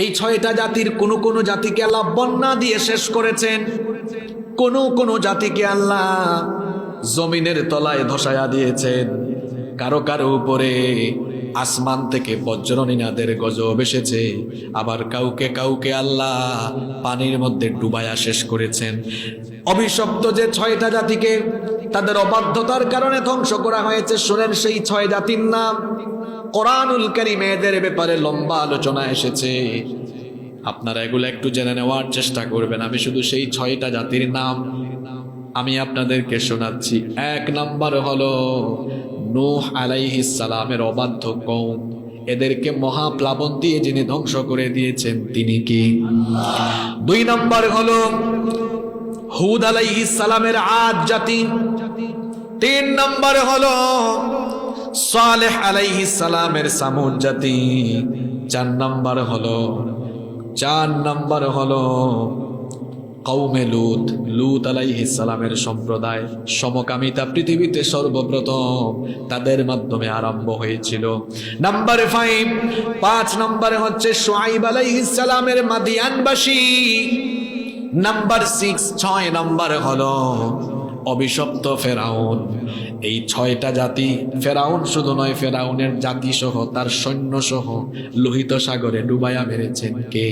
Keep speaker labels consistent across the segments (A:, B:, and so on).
A: এই ছয়টা জাতির কোন জাতিকে আল্লাহ বন্যা দিয়ে শেষ করেছেন, কোন জাতিকে আল্লাহ জমিনের তলায় ধসায়া দিয়েছেন, কারো কারো উপরে আসমান থেকে বজ্রনিনাদের গজব এসেছে, আবার কাউকে আল্লাহ পানির মধ্যে ডুবায়া শেষ করেছেন। অভিশপ্ত যে ছয়টা জাতিকে তাদের অবাধ্যতার কারণে ধ্বংস করা হয়েছে, শুনেন সেই ছয় জাতির নাম। কোরআনুল কারীমে এদের ব্যাপারে লম্বা আলোচনা এসেছে, আপনারা এগুলো একটু জেনে নেওয়ার চেষ্টা করবেন। আমি শুধু সেই ছয়টা জাতির নাম আমি আপনাদেরকে শোনাচ্ছি। এক নাম্বার হলো নূহ আলাইহিস সালামের অবাধ্য কওম, এদেরকে মহাপ্লাবন দিয়ে যিনি ধ্বংস করে দিয়েছেন তিনি কি? দুই নাম্বার হলো হুদ আলাইহিস সালামের আদ জাতি। তিন নাম্বার হলো সালেহ আলাইহিস সালামের সামুদ জাতি। চার নাম্বার হলো কওমে লূত আলাইহিস সালামের সম্প্রদায়। সমকামিতা পৃথিবীতে সর্বপ্রথম তাদের মাধ্যমে আরম্ভ হয়েছিল। নাম্বার 5 নম্বরে হচ্ছে শুআইব আলাইহিস সালামের মাদিয়ানবাসী। নাম্বার 6 নম্বরে হলো অভিশপ্ত ফেরাউন। এই ছয়টা জাতি, ফেরাউন শুধু নয়, ফেরাউনের জাতি সহ তার সৈন্য সহ লোহিত সাগরে ডুবাইয়া মেরেছেন কে?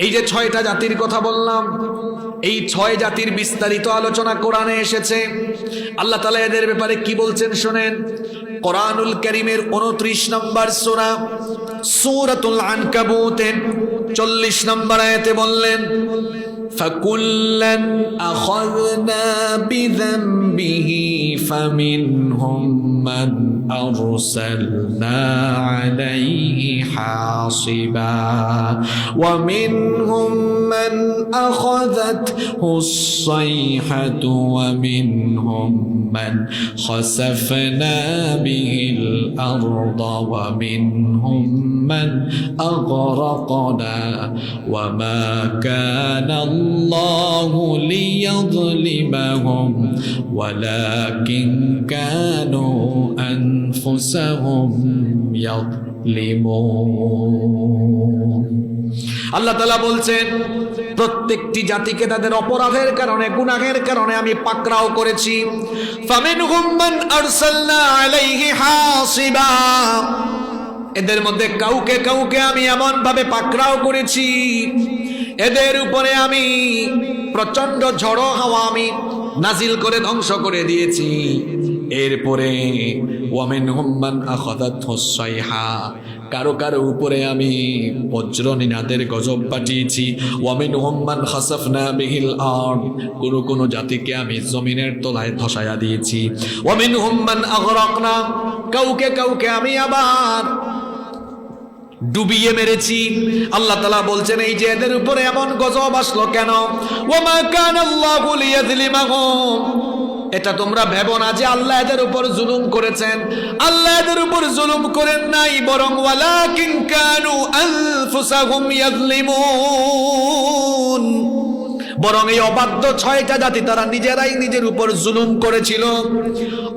A: এই যে ছয়টা জাতির কথা বললাম, এই ছয় জাতির বিস্তারিত আলোচনা কোরআনে এসেছে। আল্লাহ তাআলা এদের ব্যাপারে কি বলছেন শোনেন। কোরআনুল কারীমের 29 নম্বর সূরা সূরাতুল আনকাবুতের 40 নম্বর আয়াতে বললেন, فَكُلًّا أَخَذْنَا بِذَنبِهِ فَمِنْهُمْ مَنْ أَرْسَلْنَا عَلَيْهِ حَاصِبًا وَمِنْهُمْ مَنْ أَخَذَتْهُ الصَّيْحَةُ وَمِنْهُمْ مَنْ خَسَفْنَا بِهِ الْأَرْضَ وَمِنْهُمْ مَنْ أَغْرَقْنَا وَمَا كَانَ الله ليظلمهم ولكن كانوا أنفسهم يظلمون। আল্লাহ তাআলা বলছেন প্রত্যেকটি জাতিকে তাদের অপরাধের কারণে, গুনাহের কারণে আমি পাকড়াও করেছি। ফামিনহুম মান আরসালনা আলাইহি হাসিবা, এদের মধ্যে কাউকে আমি এমন ভাবে পাকড়াও করেছি, এদের উপরে আমি প্রচন্ড ঝড়ো হাওয়া আমি নাজিল করে ধ্বংস করে দিয়েছি। এরপরে ওয়ামিনহুম মান আখাযাতহুস সাইহা, কারো উপরে আমি বজ্রনিনাদের গজব পাঠিয়েছি। ওয়ামিনহুম মান খাসাফনা বিহিল আরদ, কোন জাতিকে আমি জমিনের তলায় ধসায়া দিয়েছি। ওয়ামিনহুম মান আগরাকনা, কাউকে আমি আবার ডুবিয়ে মেরেছি। আল্লাহ তাআলা বলছেন এই যে এদের উপরে এমন গজব আসলো কেন? ওয়ামা কানাল্লাহু লিয়াযলিমাহুম, এটা তোমরা ভেবো না যে আল্লাহ এদের উপর জুলুম করেছেন। আল্লাহ এদের উপর জুলুম করেন নাই, বরং ওয়ালাকিন কানু আনফুসাহুম ইয়াযলিমুন, বরং এই অবাধ্য ছয়টা জাতি তারা নিজেরাই নিজের উপর জুলুম করেছিল,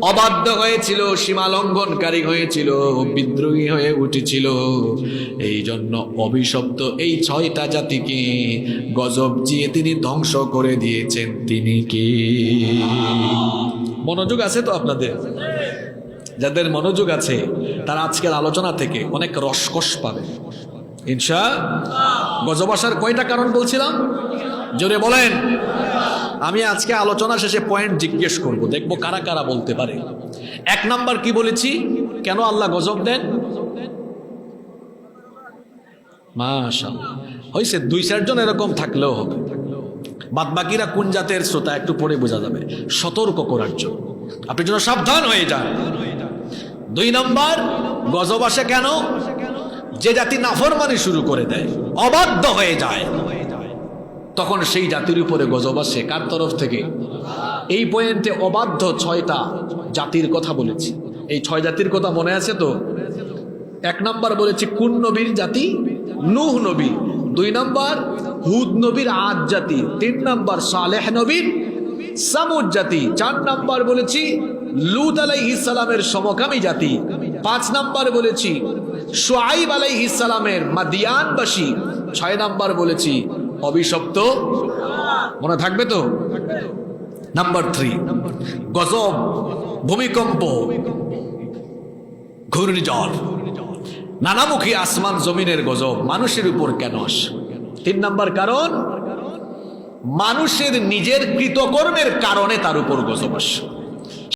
A: অবাধ্য হয়েছিল, সীমা লঙ্ঘনকারী হয়েছিল, বিদ্রোহী হয়ে উঠেছিল। এই জন্য অভিশপ্ত এই ছয়টা জাতিকে গজব দিয়ে তিনি ধ্বংস করে দিয়েছেন। তিনি কি? মনোযোগ আছে তো আপনাদের? যাদের মনোযোগ আছে তারা আজকের আলোচনা থেকে অনেক রসকস পাবে ইনশাআল্লাহ। গজব আসার কয়টা কারণ বলছিলাম? জোরে বলেন। আমি আজকে আলোচনা শেষে পয়েন্ট জিজ্ঞেস করব, দেখবো কারা কারা বলতে পারে। 1 নাম্বার কি বলেছি, কেন আল্লাহ গজব দেন? মাশাআল্লাহ, হইছে 2-4 জন এরকম থাকলেও হবে, বাদ বাকিরা কোন জাতের শ্রোতা একটু পরে বোঝা যাবে। সতর্ক করার জন্য, আপনি যেন সাবধান হয়ে যান। 2 নাম্বার, গজব আসে কেন? যে জাতি নাফরমানি শুরু করে দেয়, অবাধ্য হয়ে যায়, তখন সেই জাতির উপরে গজব আসে। কার তরফ থেকে? এই পয়েন্টে অবাধ্য 6টা জাতির কথা বলেছি। এই 6 জাতির কথা মনে আছে তো? 1 নাম্বার বলেছি কোন নবীর জাতি? নূহ নবী। 2 নাম্বার হুদ নবীর আদ জাতি। 3 নাম্বার সালেহ নবীর সামুদ জাতি। 4 নাম্বার বলেছি লূত আলাইহিস সালামের সমকামী জাতি। 5 নাম্বার বলেছি শুআইব আলাইহিস সালামের মাদিয়ানবাসী। 6 নাম্বার বলেছি অভিশপ্ত। মনে থাকবে তো? নাম্বার 3 গজব, ভূমিকম্প, ঘূর্ণিঝড়, নানামুখী আসমান জমিনের গজব মানুষের উপর কেন আসে? 3 নাম্বার কারণ মানুষের নিজের কৃতকর্মের কারণে তার উপর গজব আসে।